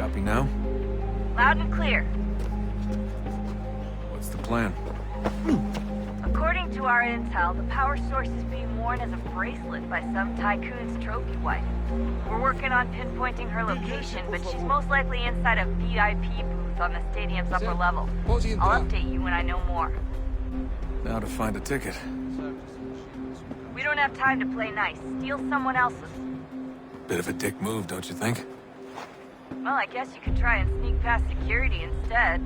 Copy now? Loud and clear. What's the plan? According to our intel, the power source is being worn as a bracelet by some tycoon's trophy wife. We're working on pinpointing her location, but she's most likely inside a VIP booth on the stadium's upper level. I'll update you when I know more. Now to find a ticket. We don't have time to play nice. Steal someone else's. Bit of a dick move, don't you think? Well, I guess you could try and sneak past security instead.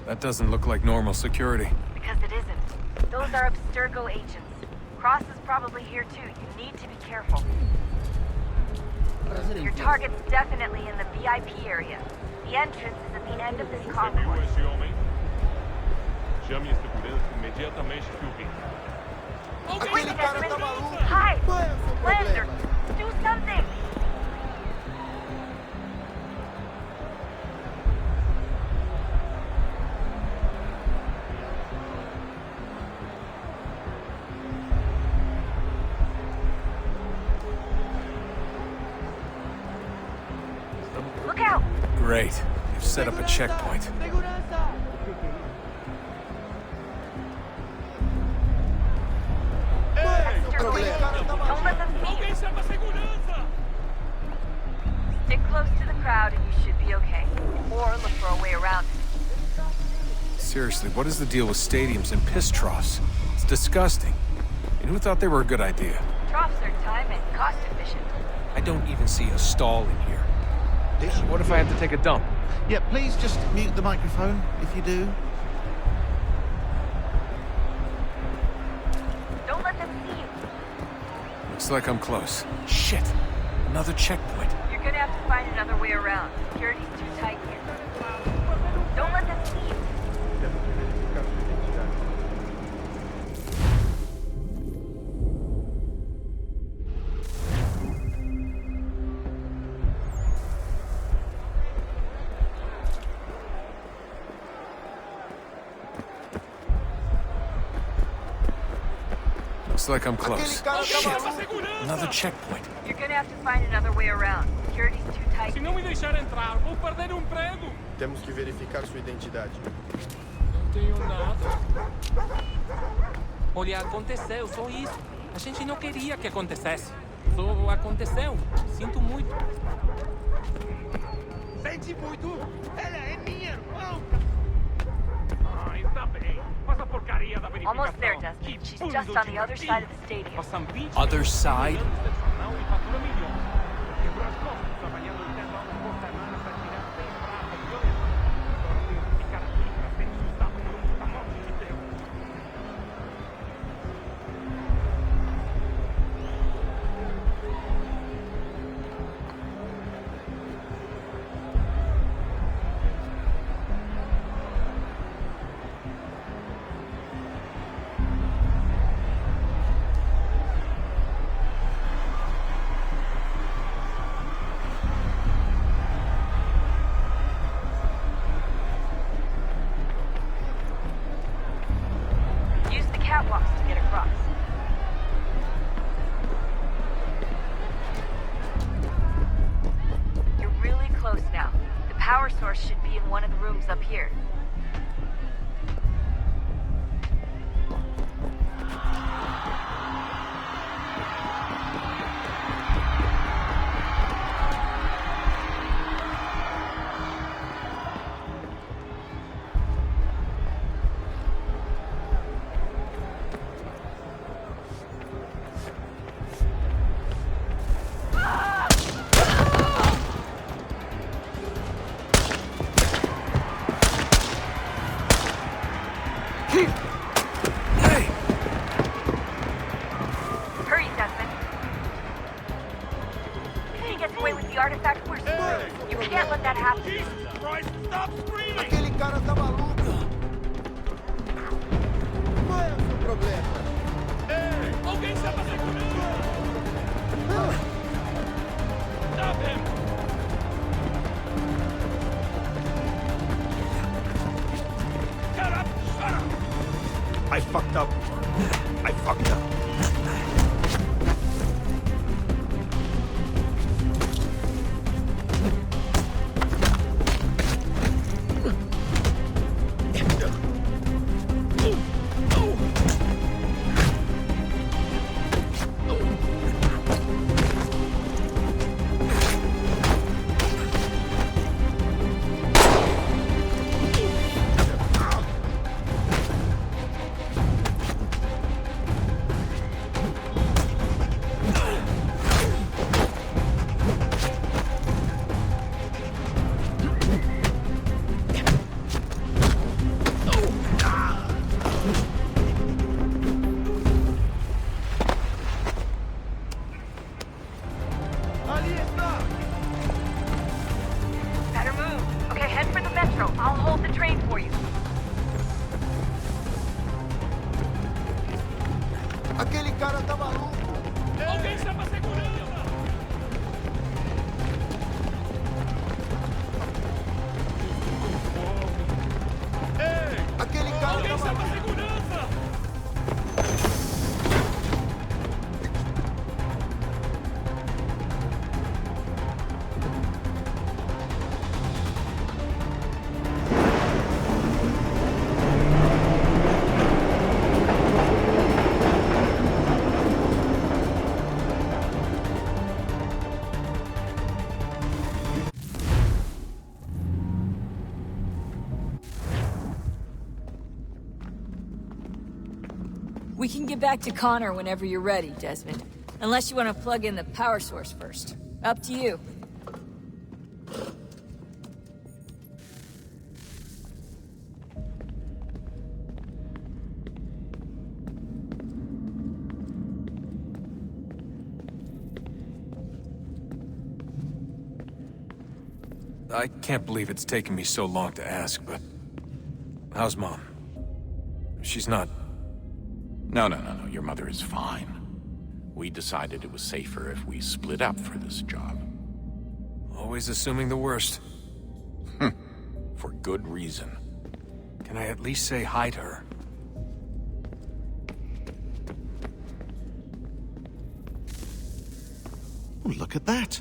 That doesn't look like normal security. Because it isn't. Those are Abstergo agents. Cross is probably here too. You need to be careful. Your target's definitely in the VIP area. The entrance is at the end of this concourse. Chame a segurança imediatamente que o vi. Quick, Desmond! Hi! Lander! Do something! Look out! Great. You've set up a checkpoint. Don't let them see you. Stick close to the crowd and you should be okay. Or look for a way around it. Seriously, what is the deal with stadiums and piss troughs? It's disgusting. And who thought they were a good idea? Troughs are time and cost efficient. I don't even see a stall in here. What if I have to take a dump? Yeah, please just mute the microphone if you do. Don't let them see you. Looks like I'm close. Shit! Another checkpoint. You're gonna have to find another way around. Security's too tight here. Don't let them see you. Looks like I'm close. Shit! Another checkpoint. You're gonna have to find another way around. Security's too tight. Se não me deixar entrar, vou perder o emprego. Temos que verificar sua identidade. Não tenho nada. Olha, aconteceu, só isso. A gente não queria que acontecesse. Só aconteceu. Sinto muito. Sente muito? Ela é minha irmã. Ah, está bem. Faz a porcaria da verificação. Almost there, Dustin. She's just on the other side of the stadium. Passam 20 Other side? anos de jornal e fatura milhões. Quebrou as costas trabalhando 10 horas por semana para tirar 100 pratas de olho. Agora tenho que ficar aqui para ser assustado por um puta-morte de Deus. Use the catwalks to get across. You're really close now. The power source should be in one of the rooms up here. Hey! Hurry, Desmond. If he gets away with the artifact, we're screwed. You can't let that happen. Jesus Christ, stop screaming! Aquele cara tá maluco. Qual é o seu problema? Ei, alguém chama a segurança! I fucked up. I fucked up. Better move. Okay, head for the metro. I'll hold the train for you. Aquele cara tá maluco. Alguém chama a segurança! Ei! Aquele cara Alguém tá chama a maluco. segurança! We can get back to Connor whenever you're ready, Desmond. Unless you want to plug in the power source first. Up to you. I can't believe it's taken me so long to ask, but... how's Mom? She's not... No. Your mother is fine. We decided it was safer if we split up for this job. always assuming the worst. For good reason. Can I at least say hi to her? Oh, look at that.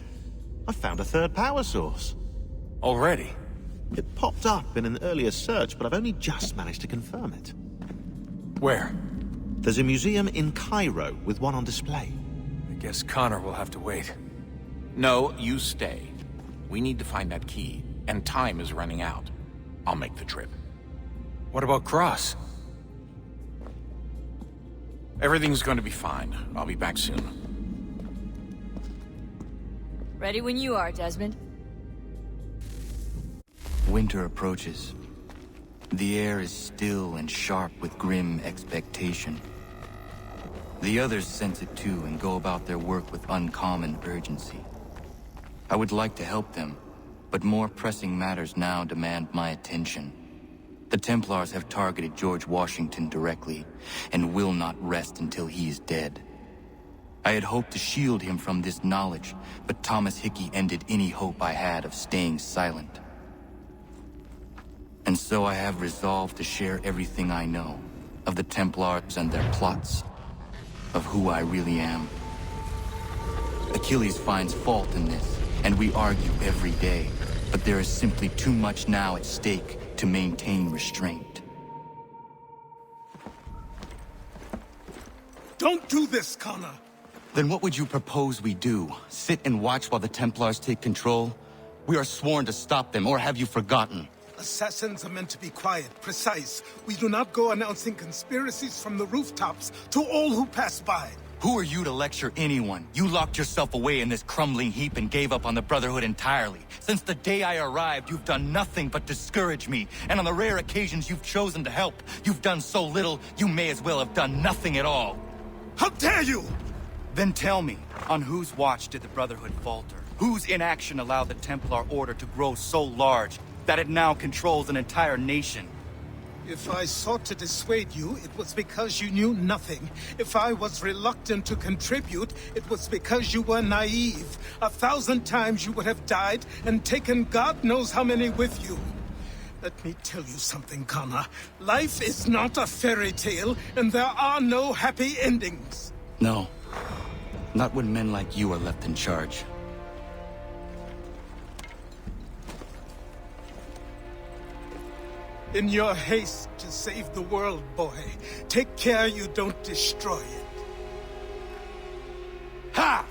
I found a third power source. Already? It popped up in an earlier search, but I've only just managed to confirm it. Where? There's a museum in Cairo with one on display. I guess Connor will have to wait. No, you stay. We need to find that key, and time is running out. I'll make the trip. What about Cross? Everything's going to be fine. I'll be back soon. Ready when you are, Desmond. Winter approaches. The air is still and sharp with grim expectation. The others sense it too and go about their work with uncommon urgency. I would like to help them, but more pressing matters now demand my attention. The Templars have targeted George Washington directly, and will not rest until he is dead. I had hoped to shield him from this knowledge, but Thomas Hickey ended any hope I had of staying silent. And so I have resolved to share everything I know, of the Templars and their plots, of who I really am. Achilles finds fault in this, and we argue every day, but there is simply too much now at stake to maintain restraint. Don't do this, Connor! Then what would you propose we do? Sit and watch while the Templars take control? We are sworn to stop them, or have you forgotten? Assassins are meant to be quiet, precise. We do not go announcing conspiracies from the rooftops to all who pass by. Who are you to lecture anyone? You locked yourself away in this crumbling heap and gave up on the Brotherhood entirely. Since the day I arrived, you've done nothing but discourage me. And on the rare occasions you've chosen to help, you've done so little, you may as well have done nothing at all. How dare you! Then tell me, on whose watch did the Brotherhood falter? Whose inaction allowed the Templar Order to grow so large that it now controls an entire nation? If I sought to dissuade you, it was because you knew nothing. If I was reluctant to contribute, it was because you were naive. 1,000 times you would have died and taken God knows how many with you. Let me tell you something, Connor. Life is not a fairy tale, and there are no happy endings. No. Not when men like you are left in charge. In your haste to save the world, boy, take care you don't destroy it. Ha!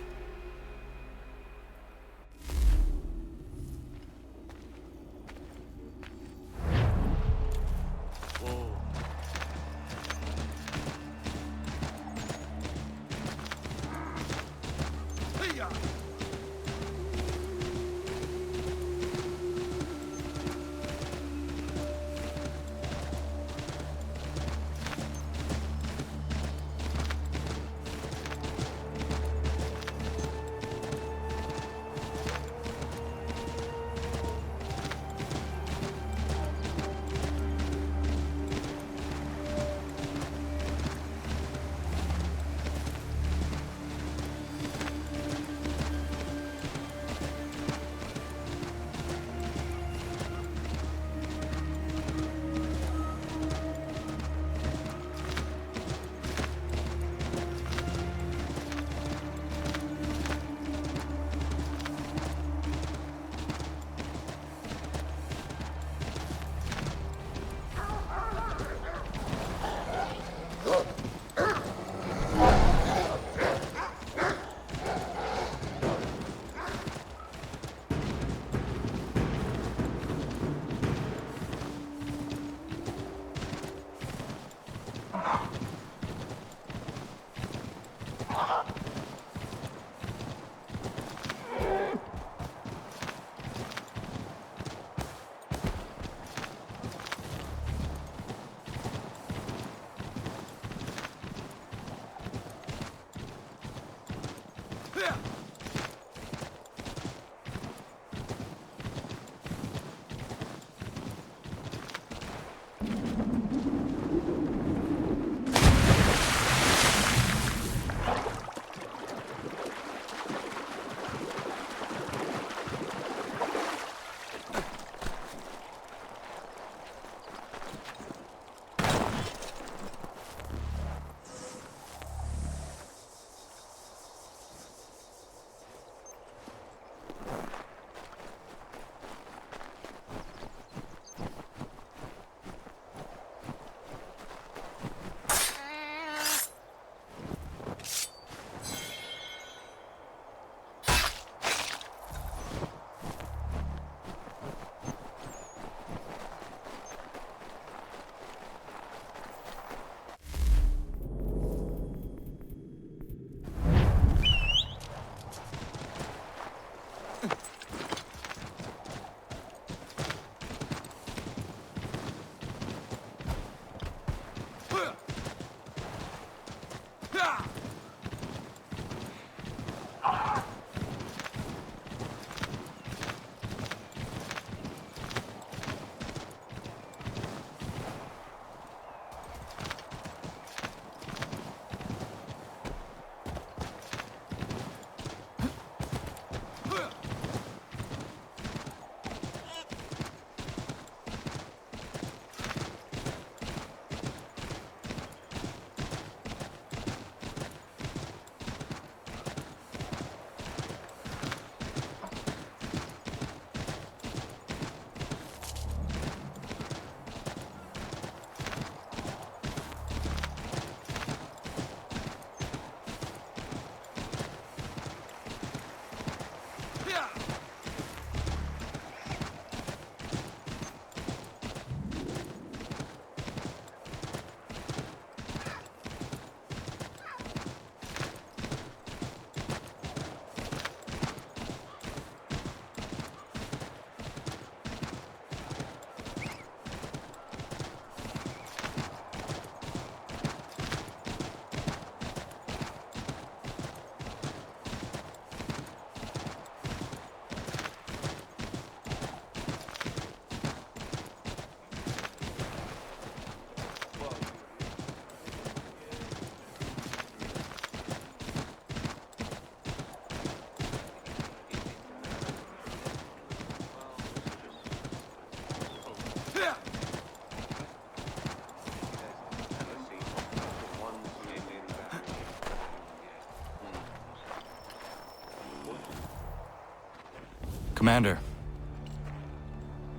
Commander,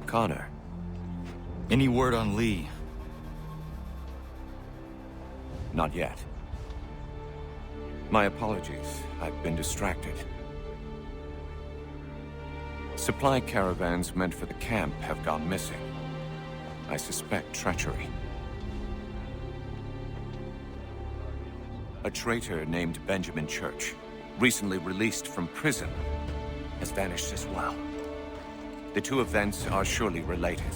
Connor. any word on Lee? Not yet. My apologies. I've been distracted. Supply caravans meant for the camp have gone missing. I suspect treachery. A traitor named Benjamin Church, recently released from prison, has vanished as well. The two events are surely related.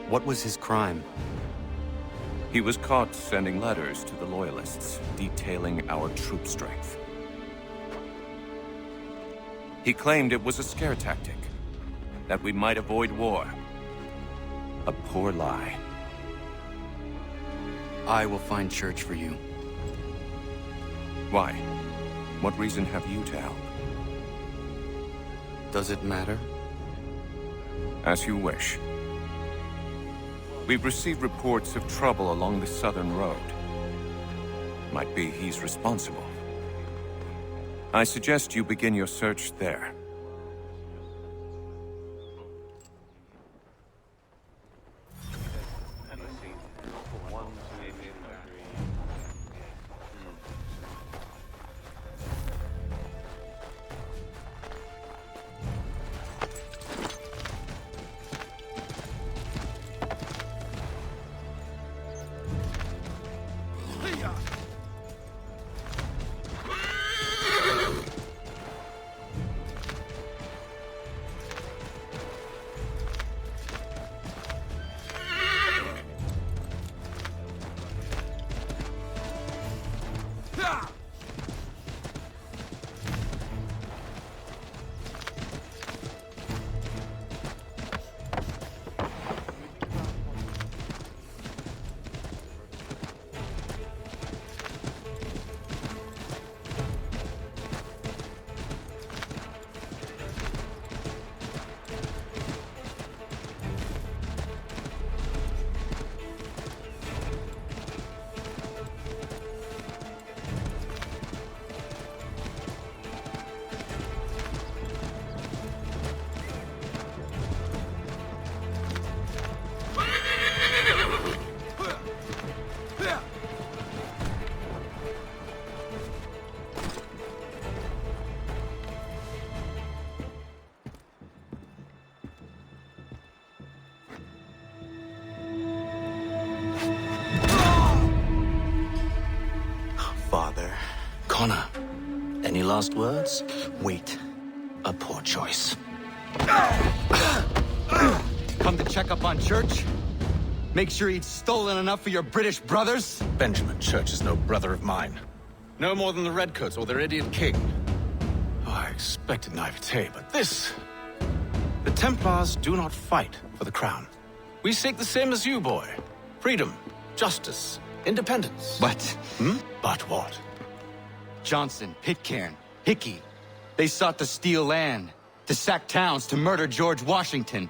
What was his crime? He was caught sending letters to the Loyalists, detailing our troop strength. He claimed it was a scare tactic, that we might avoid war. A poor lie. I will find Church for you. Why? What reason have you to help? Does it matter? As you wish. We've received reports of trouble along the southern road. Might be he's responsible. I suggest you begin your search there. Connor, any last words? Wait. A poor choice. Come to check up on Church? Make sure he'd stolen enough for your British brothers? Benjamin Church is no brother of mine. No more than the Redcoats or their idiot king. Oh, I expected naivete, but this... The Templars do not fight for the crown. We seek the same as you, boy. Freedom, justice, independence. But... But what? Johnson, Pitcairn, Hickey, they sought to steal land, to sack towns, to murder George Washington.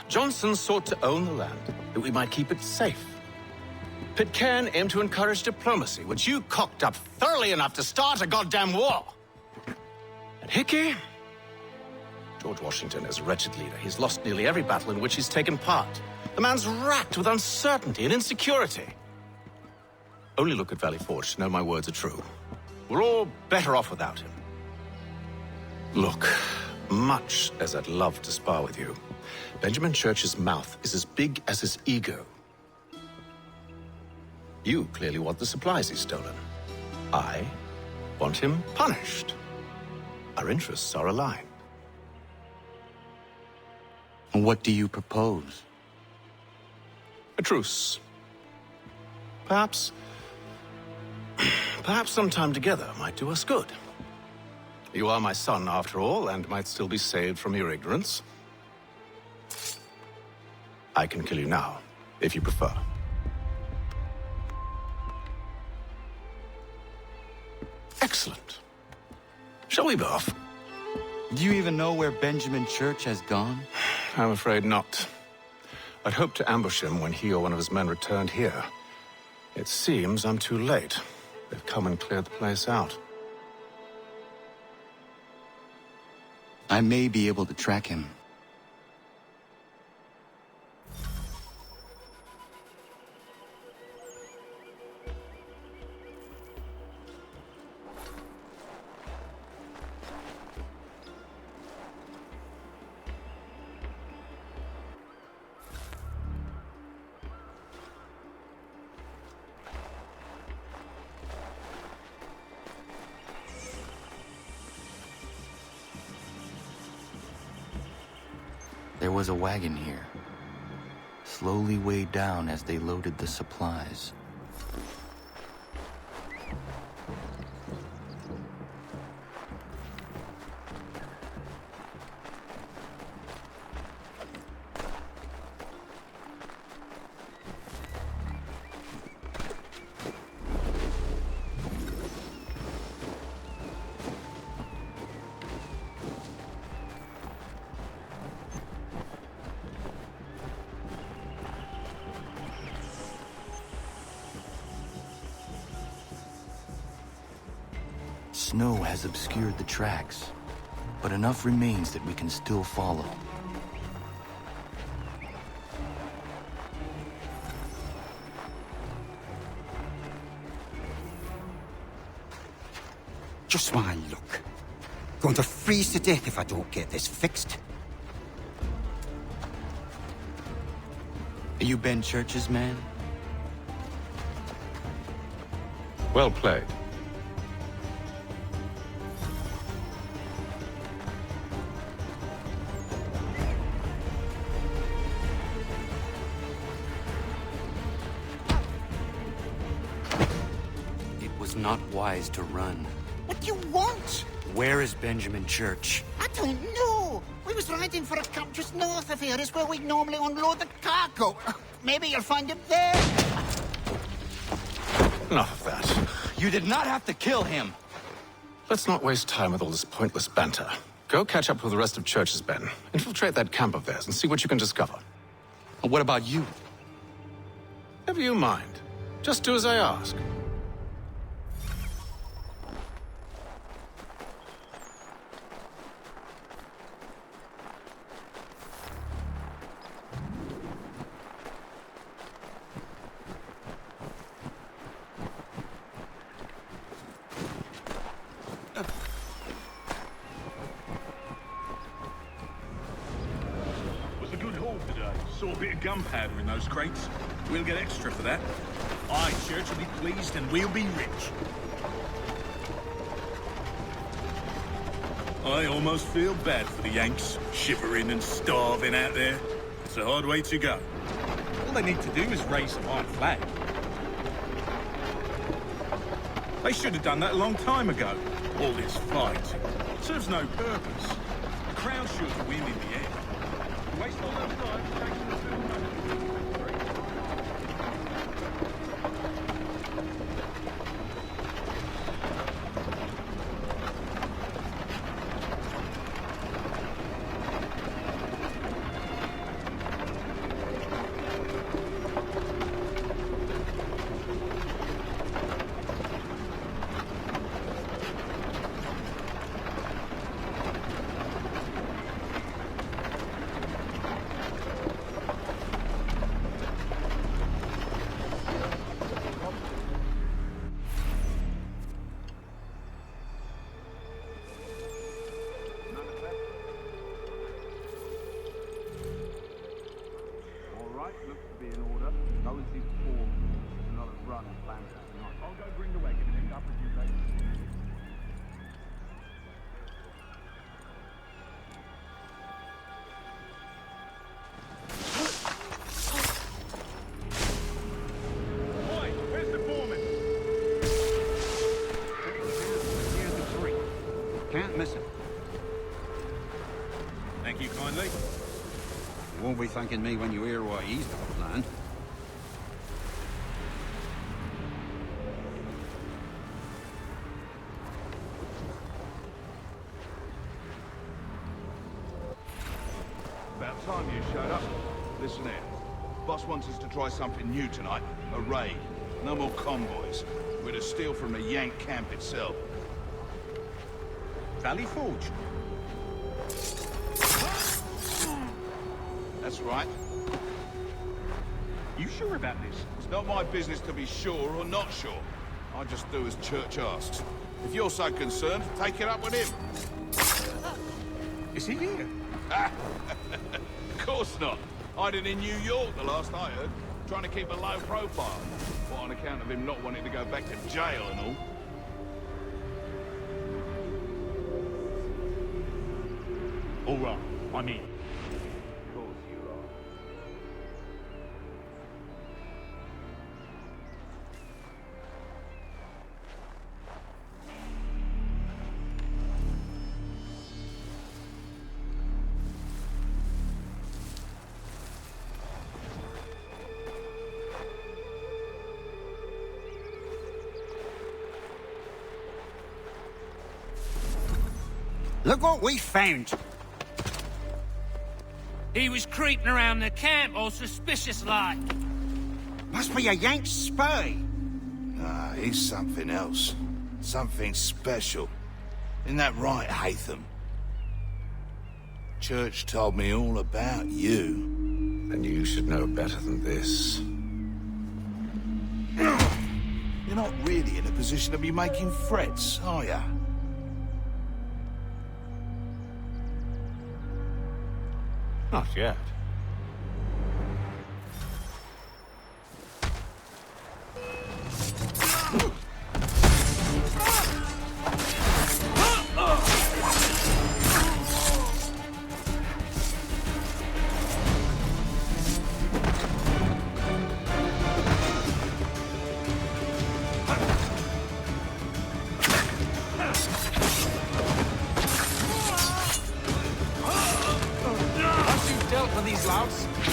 Johnson sought to own the land, that we might keep it safe. Pitcairn aimed to encourage diplomacy, which you cocked up thoroughly enough to start a goddamn war. And Hickey? George Washington is a wretched leader. He's lost nearly every battle in which he's taken part. The man's racked with uncertainty and insecurity. Only look at Valley Forge to know my words are true. We're all better off without him. Look, much as I'd love to spar with you, Benjamin Church's mouth is as big as his ego. You clearly want the supplies he's stolen. I want him punished. Our interests are aligned. What do you propose? A truce. Perhaps some time together might do us good. You are my son, after all, and might still be saved from your ignorance. I can kill you now, if you prefer. Excellent. Shall we be off? Do you even know where Benjamin Church has gone? I'm afraid not. I'd hoped to ambush him when he or one of his men returned here. It seems I'm too late. They've come and cleared the place out. I may be able to track him. There was a wagon here, slowly weighed down as they loaded the supplies. Snow has obscured the tracks, but enough remains that we can still follow. Just my luck. Going to freeze to death if I don't get this fixed. Are you Ben Church's man? Well played. Not wise to run. What do you want? Where is Benjamin Church? I don't know. We was riding for a camp just north of here. Is where we'd normally unload the cargo. Maybe you'll find him there. Enough of that. You did not have to kill him. Let's not waste time with all this pointless banter. Go catch up with the rest of Church's men. Infiltrate that camp of theirs and see what you can discover. And what about you? Never you mind. Just do as I ask. Saw a bit of gunpowder in those crates. We'll get extra for that. Aye, Church will be pleased and we'll be rich. I almost feel bad for the Yanks, shivering and starving out there. It's a hard way to go. All they need to do is raise some white flag. They should have done that a long time ago. All this fight serves no purpose. The Crown should win in the end. Waste all those lives chasing the film. Can't miss it. Thank you kindly. You won't be thanking me when you hear why he's got planned. About time you showed up. Listen here. Boss wants us to try something new tonight. A raid. No more convoys. We're to steal from the Yank camp itself. Valley Forge. That's right. You sure about this? It's not my business to be sure or not sure. I just do as Church asks. If you're so concerned, take it up with him. Is he here? Of course not. Hiding in New York, the last I heard. Trying to keep a low profile. What, on account of him not wanting to go back to jail and all? All right, I'm in. Look what we found. He was creeping around the camp all suspicious-like. Must be a Yank spy. Ah, he's something else. Something special. Isn't that right, Haytham? Church told me all about you. Then you should know better than this. You're not really in a position to be making threats, are you? Not yet.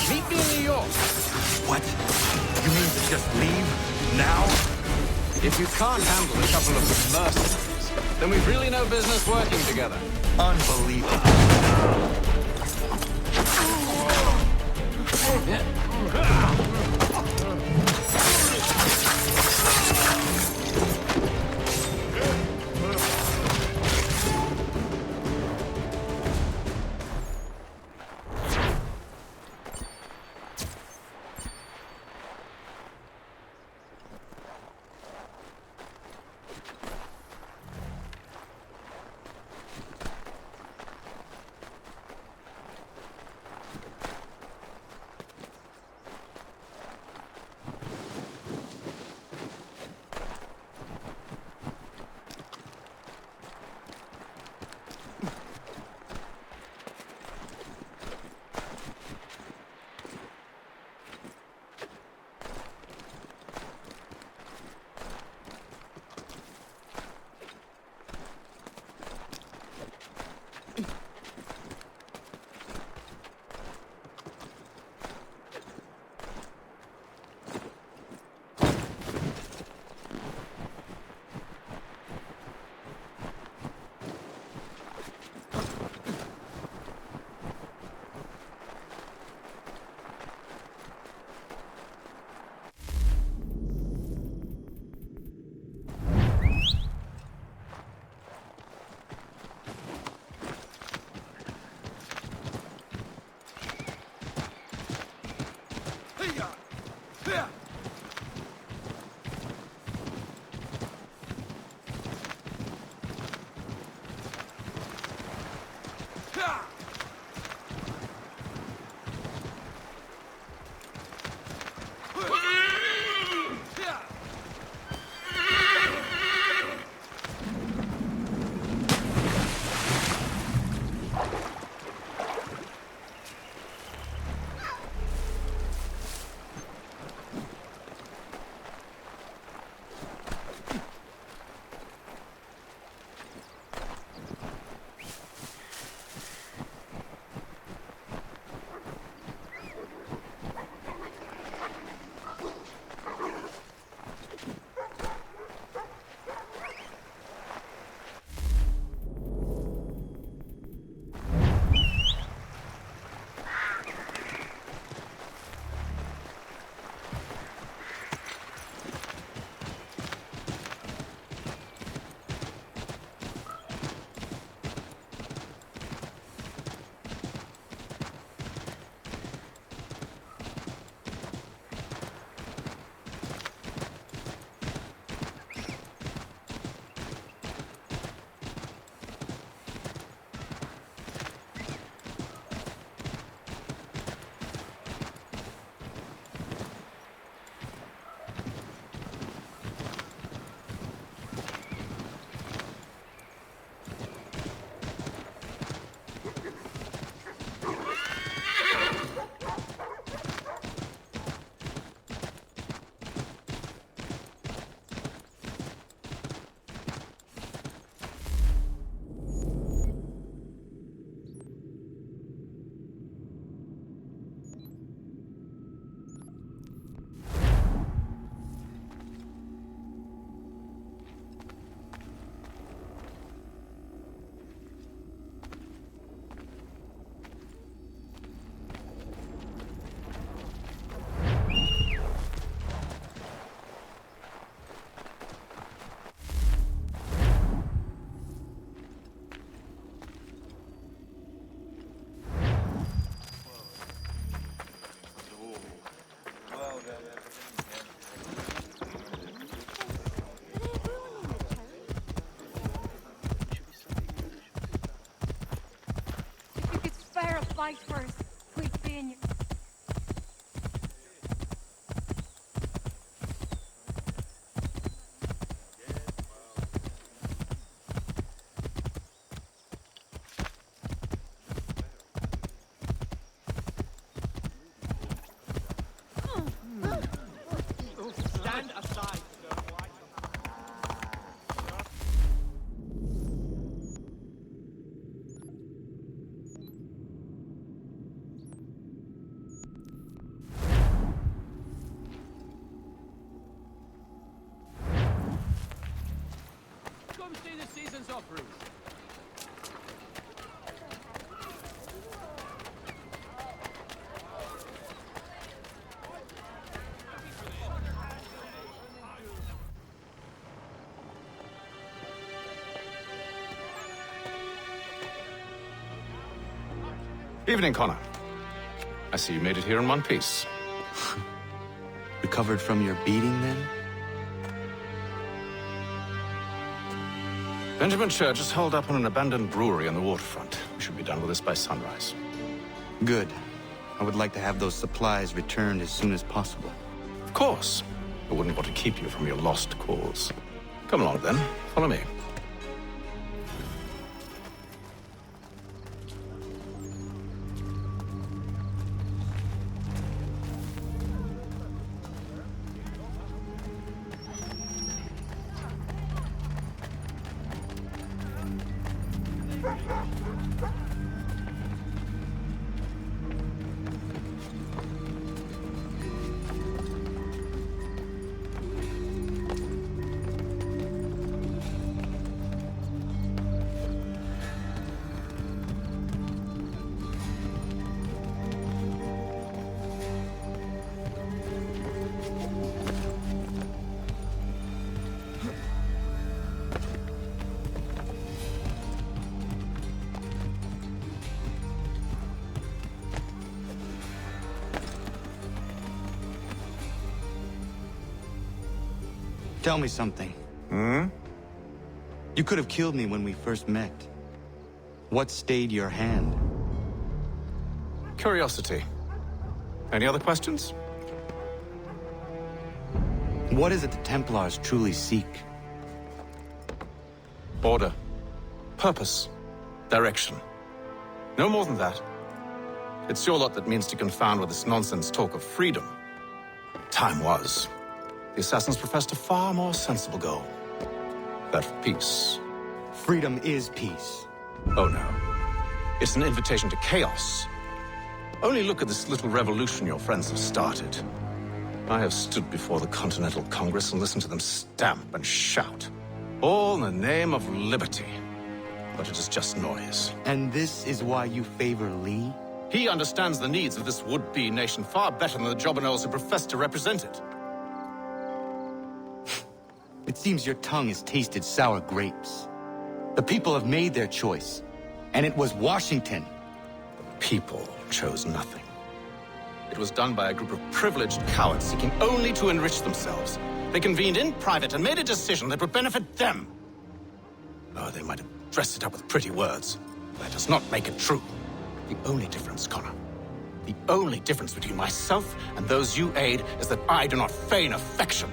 Meet me in New York. What? You mean to just leave? Now? If you can't handle a couple of mercenaries, then we've really no business working together. Unbelievable. fight first. Quit being... Stand aside. Come see the season's offerings. Evening, Connor. I see you made it here in one piece. Recovered from your beating, then? Benjamin Church is holed up on an abandoned brewery on the waterfront. We should be done with this by sunrise. Good. I would like to have those supplies returned as soon as possible. Of course. I wouldn't want to keep you from your lost cause. Come along, then. Follow me. Tell me something. Hmm? You could have killed me when we first met. What stayed your hand? Curiosity. Any other questions? What is it the Templars truly seek? Order. Purpose. Direction. No more than that. It's your lot that means to confound with this nonsense talk of freedom. Time was. The assassins professed a far more sensible goal. That of peace. Freedom is peace. Oh no. It's an invitation to chaos. Only look at this little revolution your friends have started. I have stood before the Continental Congress and listened to them stamp and shout. All in the name of liberty. But it is just noise. And this is why you favor Lee? He understands the needs of this would-be nation far better than the jobberknolls who profess to represent it. It seems your tongue has tasted sour grapes. The people have made their choice, and it was Washington. The people chose nothing. It was done by a group of privileged cowards seeking only to enrich themselves. They convened in private and made a decision that would benefit them. Oh, they might have dressed it up with pretty words, but that does not make it true. The only difference, Connor, the only difference between myself and those you aid is that I do not feign affection.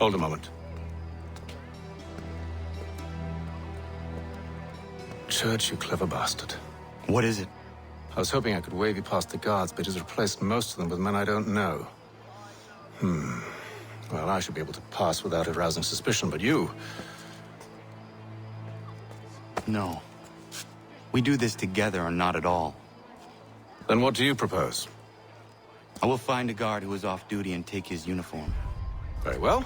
Hold a moment. Church, you clever bastard. What is it? I was hoping I could wave you past the guards, but he's replaced most of them with men I don't know. Well, I should be able to pass without arousing suspicion, but you... No. We do this together or not at all. Then what do you propose? I will find a guard who is off duty and take his uniform. Very well.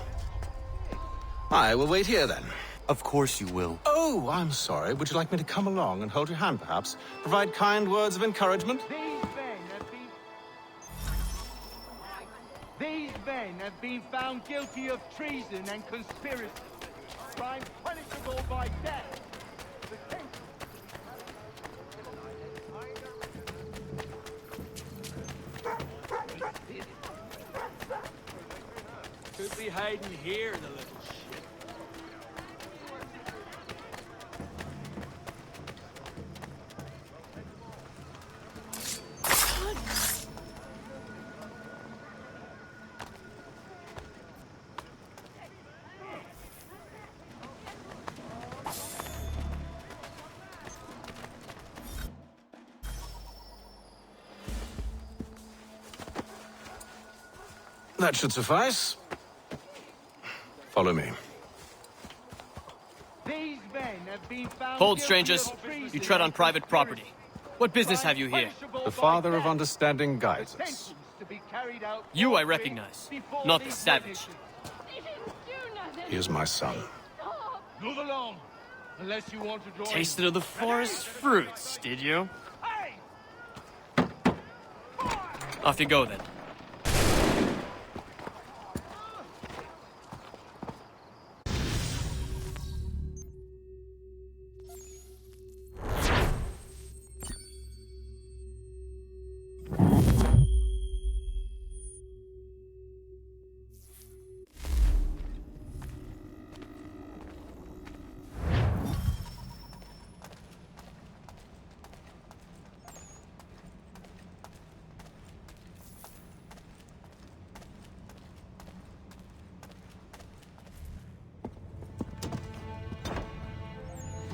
I will wait here, then. Of course you will. Oh, I'm sorry. Would you like me to come along and hold your hand, perhaps? Provide kind words of encouragement? These men have been found guilty of treason and conspiracy. Crime punishable by death. Could be hiding here, the little shit. That should suffice. Follow me. These men have been found Hold, guilty strangers. of treason You tread on and private conspiracy. property. What business have you here? The Father of Understanding guides us. To be carried out You I recognize, not the savage. He is my son. Move along, unless you want to join. Tasted of the forest fruits, did you? Off you go, then.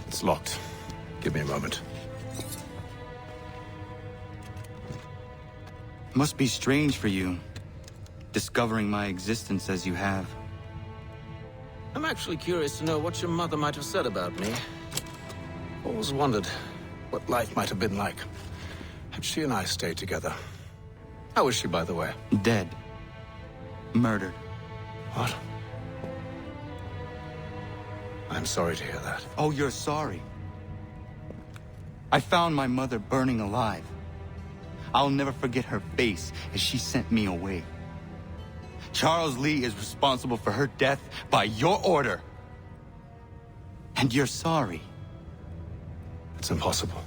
It's locked. Give me a moment. Must be strange for you, discovering my existence as you have. I'm actually curious to know what your mother might have said about me. Always wondered what life might have been like had she and I stayed together. How is she, by the way? Dead. Murdered. What? I'm sorry to hear that. Oh, you're sorry. I found my mother burning alive. I'll never forget her face as she sent me away. Charles Lee is responsible for her death by your order. And you're sorry. It's impossible.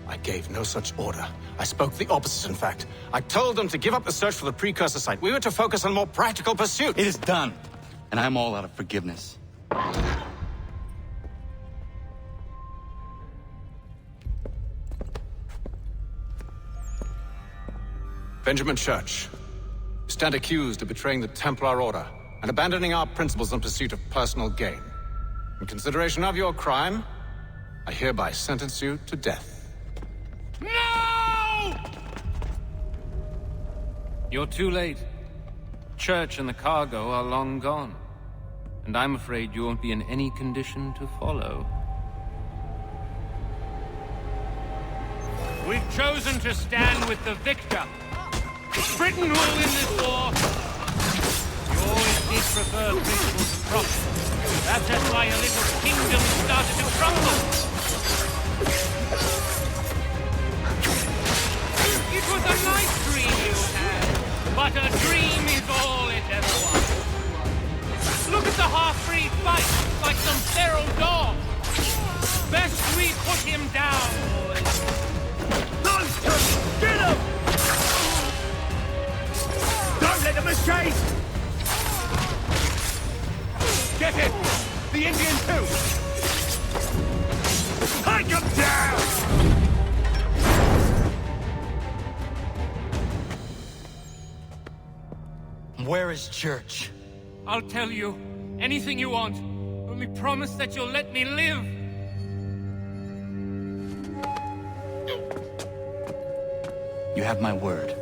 I gave no such order. I spoke the opposite, in fact. I told them to give up the search for the precursor site. We were to focus on more practical pursuit. It is done. And I'm all out of forgiveness. Benjamin Church, you stand accused of betraying the Templar Order and abandoning our principles in pursuit of personal gain. In consideration of your crime, I hereby sentence you to death. No! You're too late. Church and the cargo are long gone. And I'm afraid you won't be in any condition to follow. We've chosen to stand with the victor. Britain will win this war. You always did prefer principles to profit. That's why your little kingdom started to crumble. It was a nice dream you had, but a dream is all it ever was. Look at the half-breed fight, like some feral dog. Best we put him down, boys. Nonsense! Get him! Don't let them escape! Get him! The Indian too! Take him down! Where is Church? I'll tell you. Anything you want. Only promise that you'll let me live. You have my word.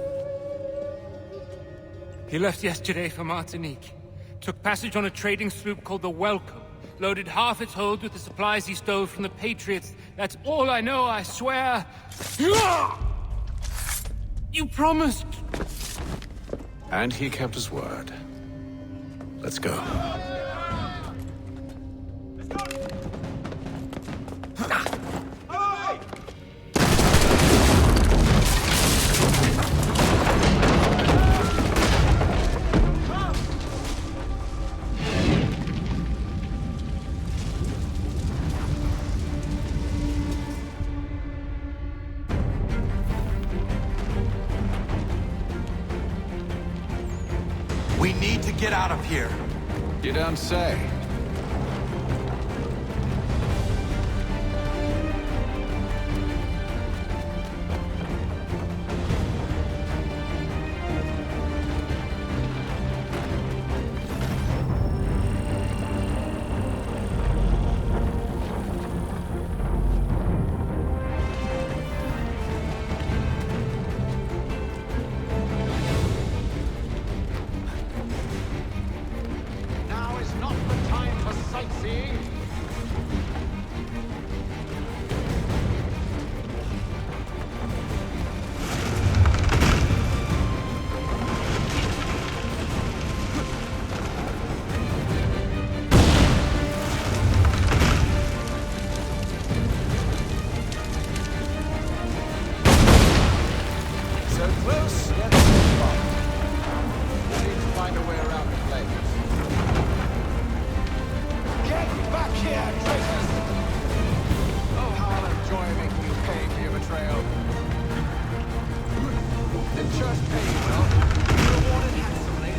He left yesterday for Martinique. Took passage on a trading sloop called the Welcome. Loaded half its hold with the supplies he stole from the Patriots. That's all I know, I swear. You promised. And he kept his word. Let's go. We need to get out of here. You don't say. Now is not the time for sightseeing. So close, yet so far. We need to find a way around the flames. Get back here, traitors! Oh, how I'll enjoy making you pay for your betrayal. The church pay you well, you're rewarded handsomely.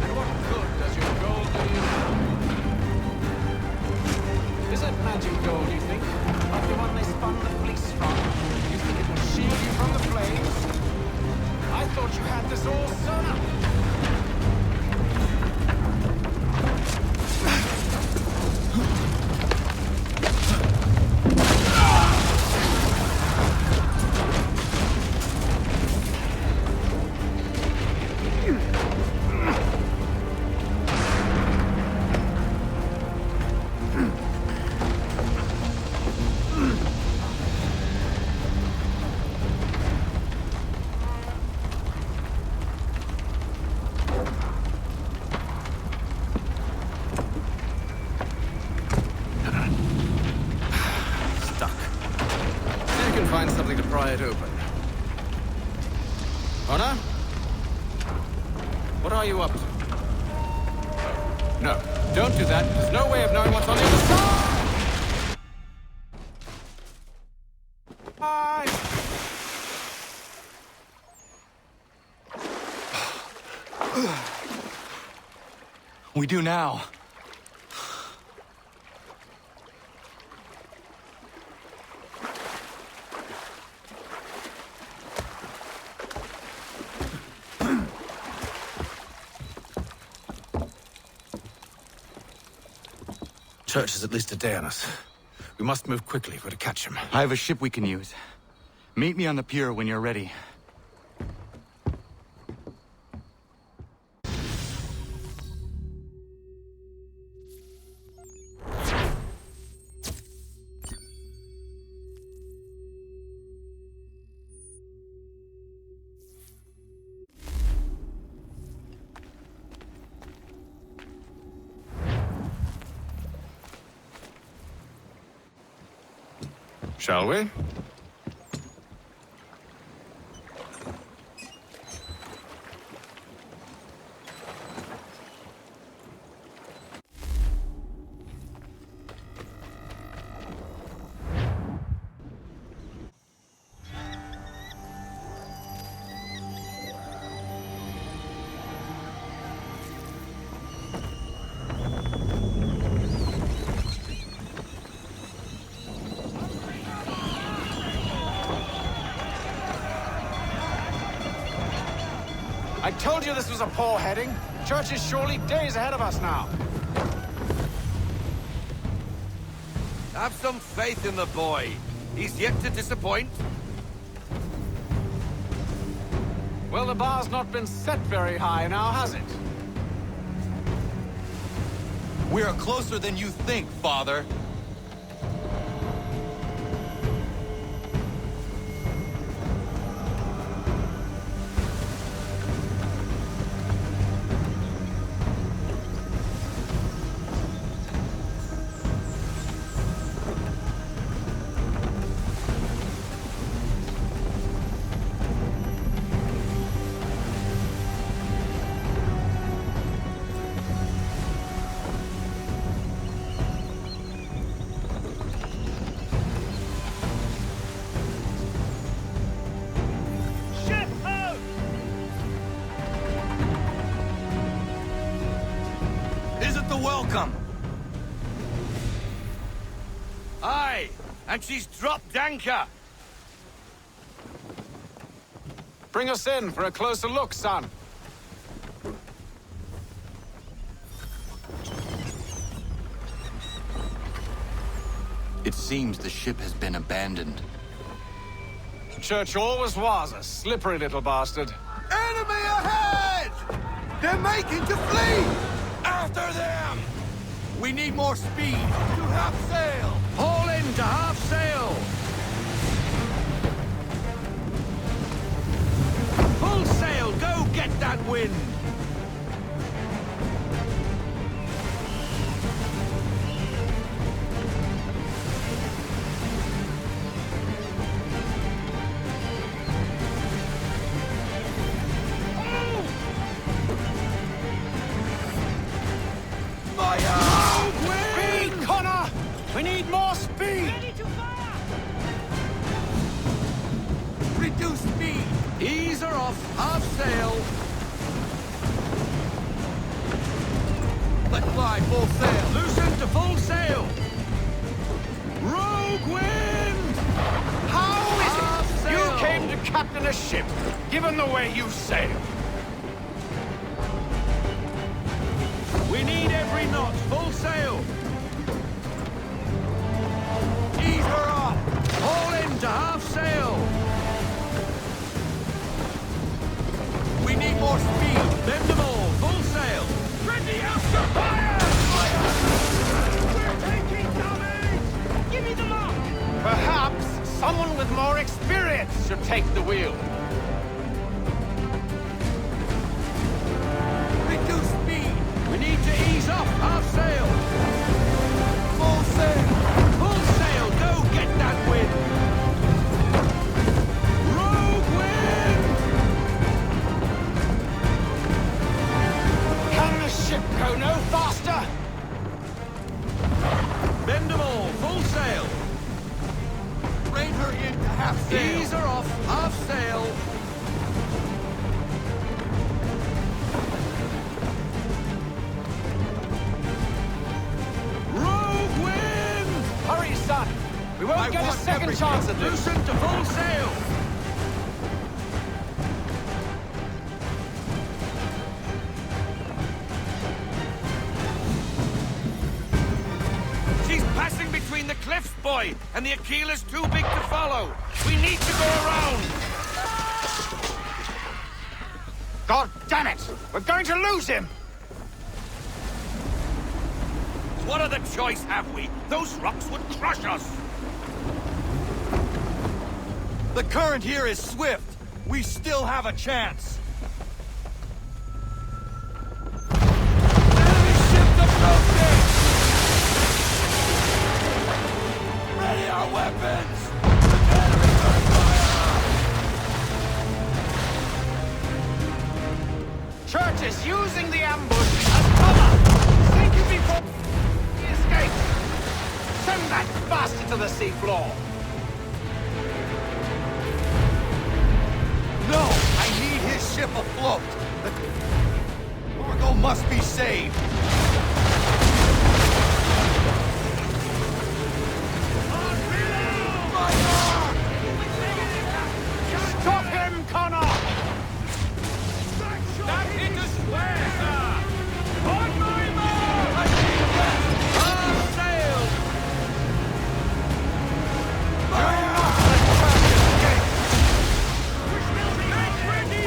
And what good does your gold do you? Is it magic gold, you think? Like the one they spun the fleece from? You think it will shield you from the flames? I thought you had this all sewn up. Stuck. See if you can find something to pry it open. Honor? What are you up to? No, don't do that. There's no way of knowing what's on the other side! Bye! We do now. Church is at least a day on us. We must move quickly if we're to catch him. I have a ship we can use. Meet me on the pier when you're ready. Shall we? I told you this was a poor heading. Church is surely days ahead of us now. Have some faith in the boy. He's yet to disappoint. Well, the bar's not been set very high now, has it? We're closer than you think, Father. Welcome. Aye, and she's dropped anchor. Bring us in for a closer look, son. It seems the ship has been abandoned. Church always was a slippery little bastard. Enemy ahead! They're making to flee! After them! We need more speed to half sail! Haul in to half sail! Full sail! Go get that wind! Speed, Connor! We need more speed! Reduce speed! Ease her off, half sail! Let fly full sail! Loosen to full sail! Rogue wind! How is Half it you sail. came to captain a ship, given the way you sail? We need every knot, full sail! Ease her off! Haul in to half sail! We need more speed! Bend them all, full sail! Ready after fire! We're taking damage! Give me the mark! Perhaps someone with more experience should take the wheel. Reduce speed! We need to ease off, half sail! Full sail! Full sail! Go get that wind! Rogue wind! Can the ship go no faster? Bend them all, full sail! Rein her in to half sail! Ease her off, half sail! Rogue wind! Hurry, son! We won't get a second chance at this! Loosen to full sail! She's passing between the cliffs, boy, and the Aquila's too big to follow. We need to go around. God damn it! We're going to lose him! What other choice have we? Those rocks would crush us. The current here is swift. We still have a chance. Enemy ship approaching! Ready our weapons! Enemy gunfire! Church is using the ambush as cover! Sink him before he escapes! Send that bastard to the seafloor! No! I need his ship afloat! The cargo must be saved! Stop him, Connor! That hit us where, sir? On my mark! I need that! Half sail! Do not let Church escape! Make ready!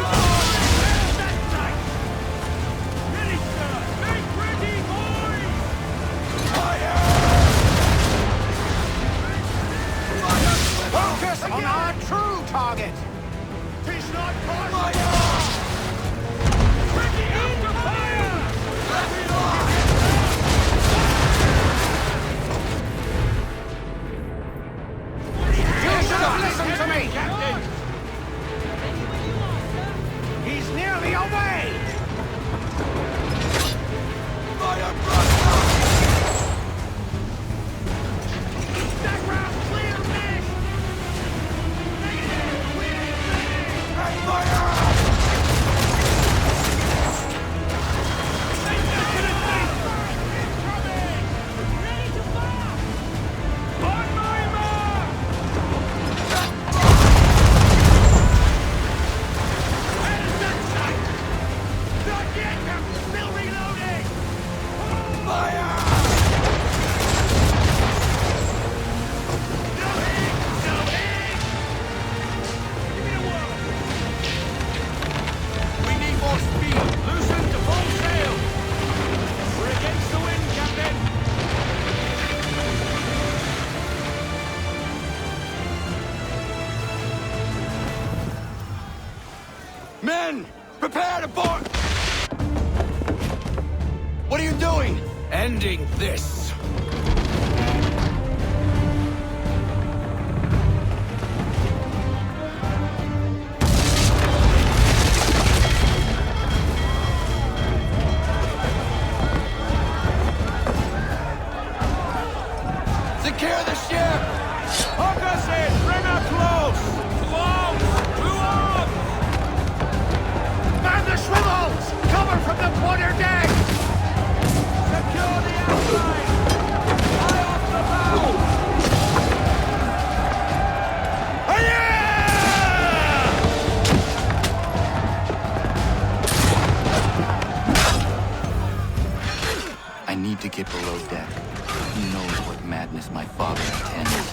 ending this. Secure the ship! Hook us in! Bring her close! Close! Man the swivels! Cover from the quarterdeck! Secure the outside! Eye off the bow! I need to get below deck. Who knows what madness my father intends?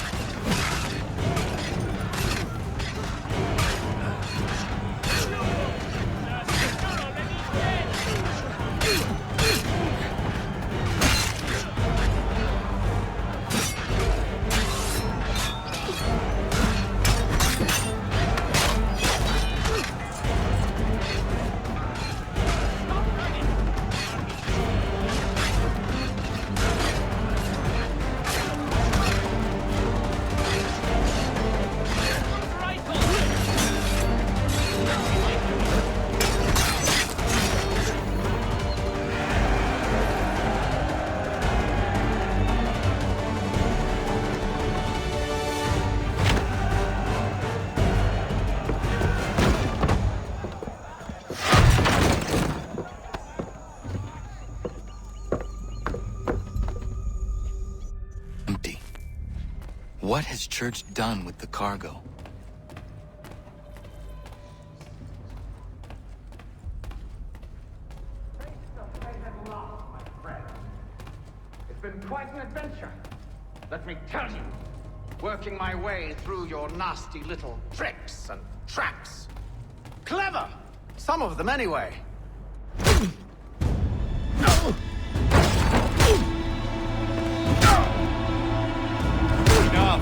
What has Church done with the cargo? It's been quite an adventure, let me tell you. Working my way through your nasty little tricks and traps. Clever! Some of them, anyway. Enough!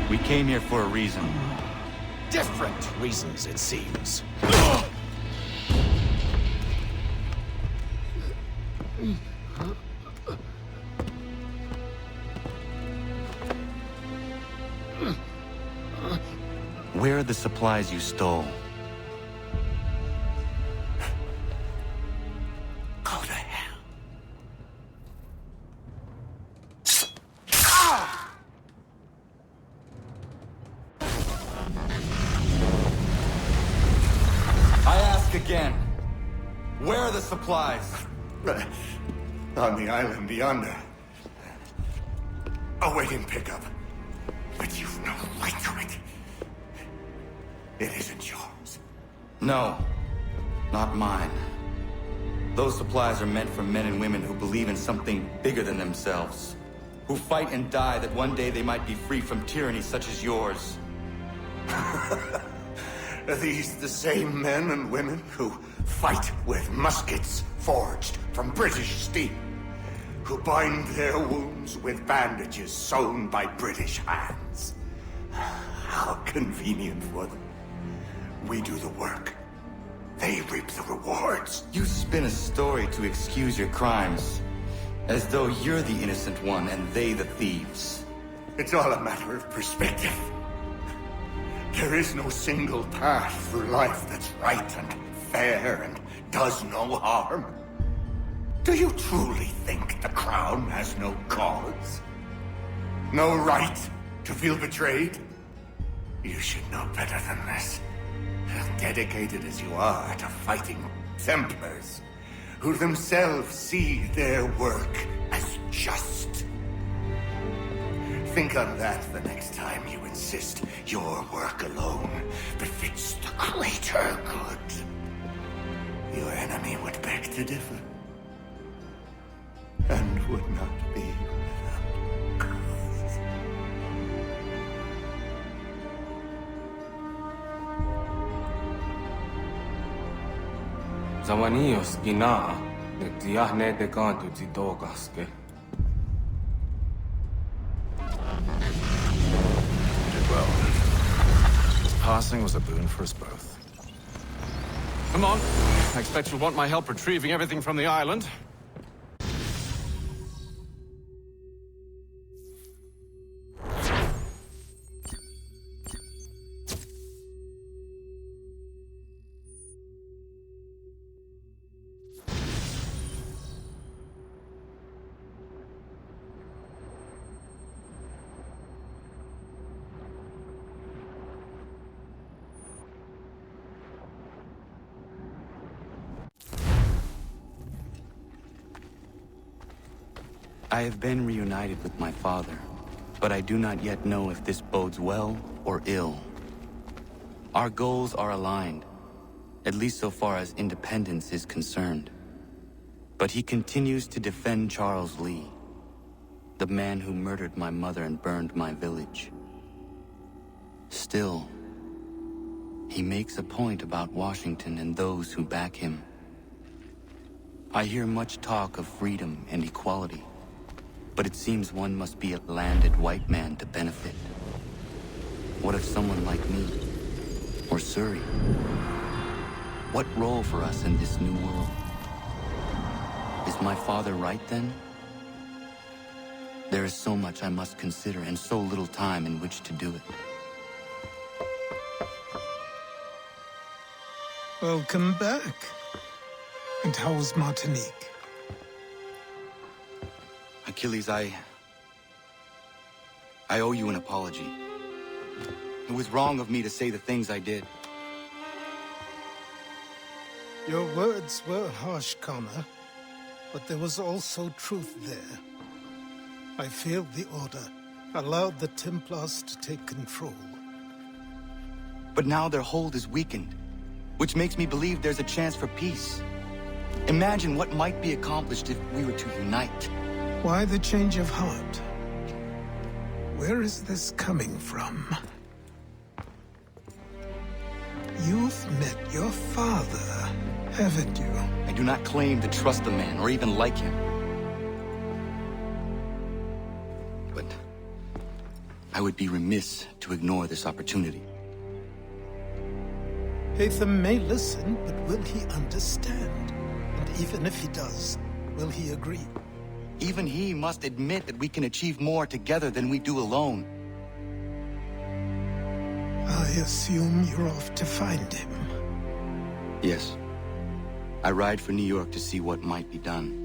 We came here for a reason. Different reasons, it seems. Where are the supplies you stole? Go to hell. I ask again. Where are the supplies? On the island yonder. Awaiting pickup. But you've no right to it. It isn't yours. No, not mine. Those supplies are meant for men and women who believe in something bigger than themselves. Who fight and die that one day they might be free from tyranny such as yours. Are these the same men and women who fight with muskets forged from British steel? Who bind their wounds with bandages sewn by British hands? How convenient for them. We do the work. They reap the rewards. You spin a story to excuse your crimes. As though you're the innocent one and they the thieves. It's all a matter of perspective. There is no single path through life that's right and fair and does no harm. Do you truly think the Crown has no cause? No right to feel betrayed? You should know better than this. Dedicated as you are to fighting Templars, who themselves see their work as just. Think on that the next time you insist your work alone befits the greater good. Your enemy would beg to differ, and would not be without cause. Zawanios gina, netiahne de canto zitogaske. Did well. This passing was a boon for us both. Come on. I expect you'll want my help retrieving everything from the island. I have been reunited with my father, but I do not yet know if this bodes well or ill. Our goals are aligned, at least so far as independence is concerned. But he continues to defend Charles Lee, the man who murdered my mother and burned my village. Still, he makes a point about Washington and those who back him. I hear much talk of freedom and equality, but it seems one must be a landed white man to benefit. What if someone like me, or Surrey? What role for us in this new world? Is my father right then? There is so much I must consider and so little time in which to do it. Welcome back. And how's Martinique? Achilles, I owe you an apology. It was wrong of me to say the things I did. Your words were harsh, Connor, but there was also truth there. I failed the order, allowed the Templars to take control. But now their hold is weakened, which makes me believe there's a chance for peace. Imagine what might be accomplished if we were to unite. Why the change of heart? Where is this coming from? You've met your father, haven't you? I do not claim to trust the man or even like him. But I would be remiss to ignore this opportunity. Haytham may listen, but will he understand? And even if he does, will he agree? Even he must admit that we can achieve more together than we do alone. I assume you're off to find him. Yes. I ride for New York to see what might be done.